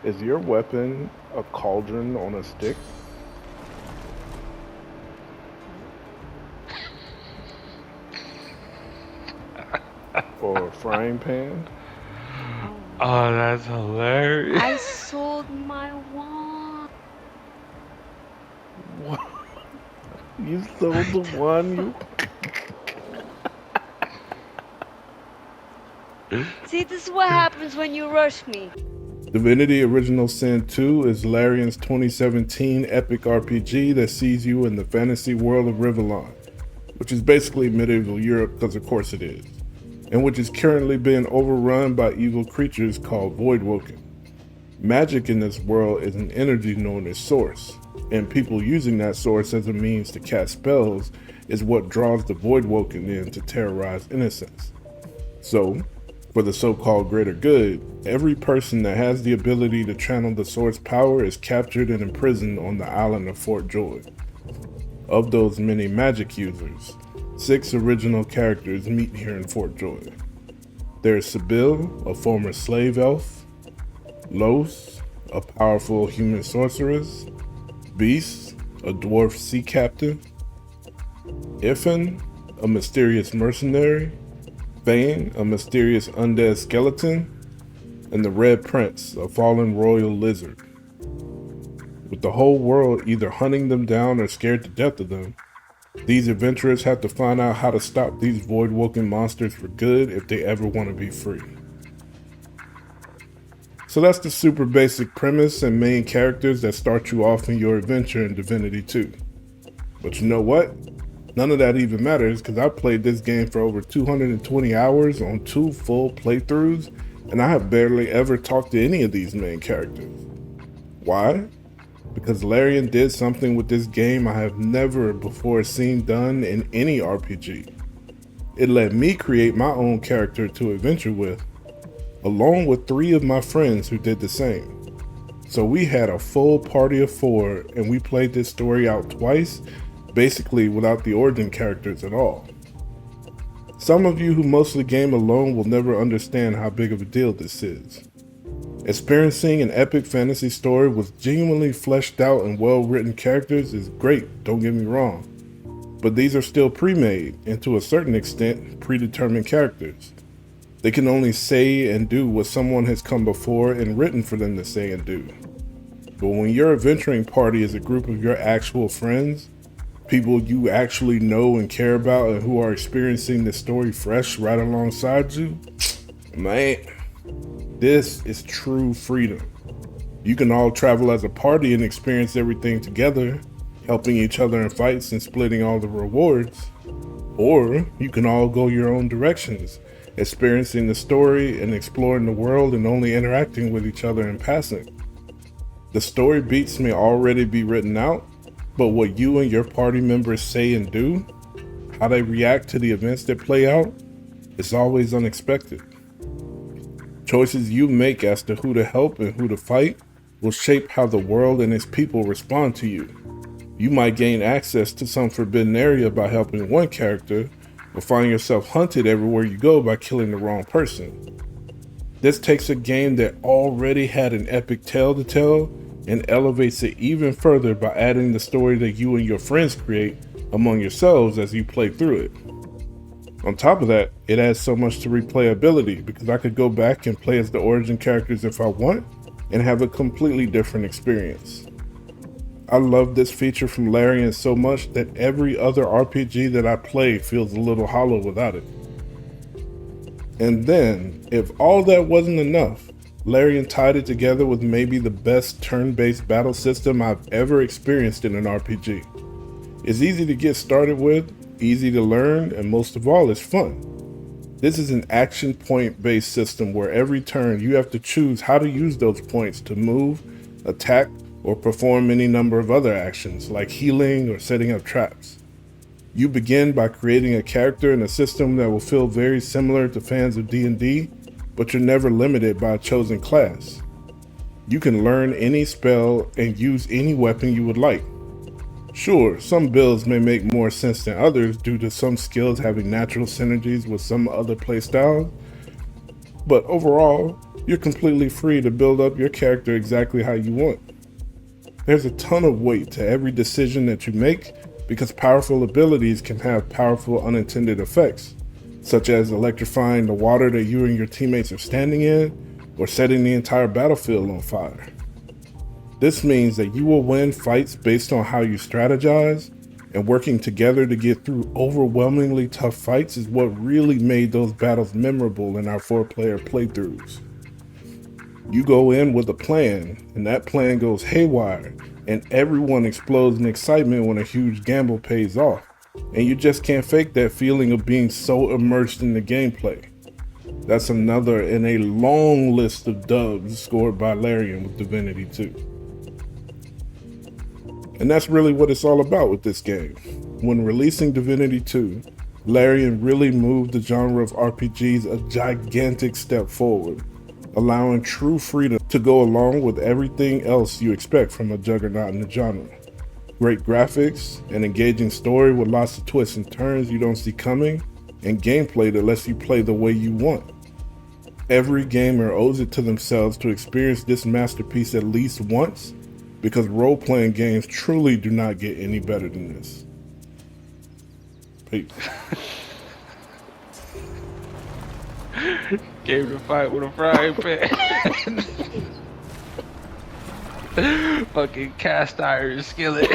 Is your weapon a cauldron on a stick or a frying pan? Oh Oh, no. that's hilarious. I sold my wand. What? You sold the one you. See, this is what happens when you rush me. Divinity Original Sin 2 is Larian's 2017 epic RPG that sees you in the fantasy world of Rivellon, which is basically medieval Europe because of course it is, and which is currently being overrun by evil creatures called Voidwoken. Magic in this world is an energy known as Source, and people using that source as a means to cast spells is what draws the Voidwoken in to terrorize innocents. So, for the so-called greater good, every person that has the ability to channel the Source power is captured and imprisoned on the island of Fort Joy. Of those many magic users, 6 original characters meet here in Fort Joy. There's Sibyl, a former slave elf, Los, a powerful human sorceress, Beast, a dwarf sea captain, Ifen, a mysterious mercenary, Vane, a mysterious undead skeleton, and the Red Prince, a fallen royal lizard. With the whole world either hunting them down or scared to death of them, these adventurers have to find out how to stop these void-woken monsters for good if they ever want to be free. So that's the super basic premise and main characters that start you off in your adventure in Divinity 2. But you know what? None of that even matters because I played this game for over 220 hours on 2 full playthroughs, and I have barely ever talked to any of these main characters. Why? Because Larian did something with this game I have never before seen done in any RPG. It let me create my own character to adventure with, along with 3 of my friends who did the same. So we had a full party of 4 and we played this story out twice, basically without the origin characters at all. Some of you who mostly game alone will never understand how big of a deal this is. Experiencing an epic fantasy story with genuinely fleshed out and well-written characters is great, don't get me wrong. But these are still pre-made, and to a certain extent, predetermined characters. They can only say and do what someone has come before and written for them to say and do. But when your adventuring party is a group of your actual friends, people you actually know and care about and who are experiencing the story fresh right alongside you, man, this is true freedom. You can all travel as a party and experience everything together, helping each other in fights and splitting all the rewards. Or you can all go your own directions, experiencing the story and exploring the world and only interacting with each other in passing. The story beats may already be written out, but what you and your party members say and do, how they react to the events that play out, is always unexpected. Choices you make as to who to help and who to fight will shape how the world and its people respond to you. You might gain access to some forbidden area by helping one character, or find yourself hunted everywhere you go by killing the wrong person. This takes a game that already had an epic tale to tell and elevates it even further by adding the story that you and your friends create among yourselves as you play through it. On top of that, it adds so much to replayability because I could go back and play as the origin characters if I want and have a completely different experience. I love this feature from Larian so much that every other RPG that I play feels a little hollow without it. And then, if all that wasn't enough, Larian tied it together with maybe the best turn-based battle system I've ever experienced in an RPG. It's easy to get started with, easy to learn, and most of all, it's fun. This is an action point-based system where every turn you have to choose how to use those points to move, attack, or perform any number of other actions like healing or setting up traps. You begin by creating a character in a system that will feel very similar to fans of D&D, but you're never limited by a chosen class. You can learn any spell and use any weapon you would like. Sure, some builds may make more sense than others due to some skills having natural synergies with some other playstyles, but overall, you're completely free to build up your character exactly how you want. There's a ton of weight to every decision that you make because powerful abilities can have powerful unintended effects, such as electrifying the water that you and your teammates are standing in or setting the entire battlefield on fire. This means that you will win fights based on how you strategize, and working together to get through overwhelmingly tough fights is what really made those battles memorable in our 4-player playthroughs. You go in with a plan, and that plan goes haywire, and everyone explodes in excitement when a huge gamble pays off, and you just can't fake that feeling of being so immersed in the gameplay. That's another in a long list of dubs scored by Larian with Divinity 2. And that's really what it's all about with this game. When releasing Divinity 2, Larian really moved the genre of RPGs a gigantic step forward, allowing true freedom to go along with everything else you expect from a juggernaut in the genre. Great graphics, an engaging story with lots of twists and turns you don't see coming, and gameplay that lets you play the way you want. Every gamer owes it to themselves to experience this masterpiece at least once, because role-playing games truly do not get any better than this. Peace. Came to fight with a frying pan. Fucking cast iron skillet.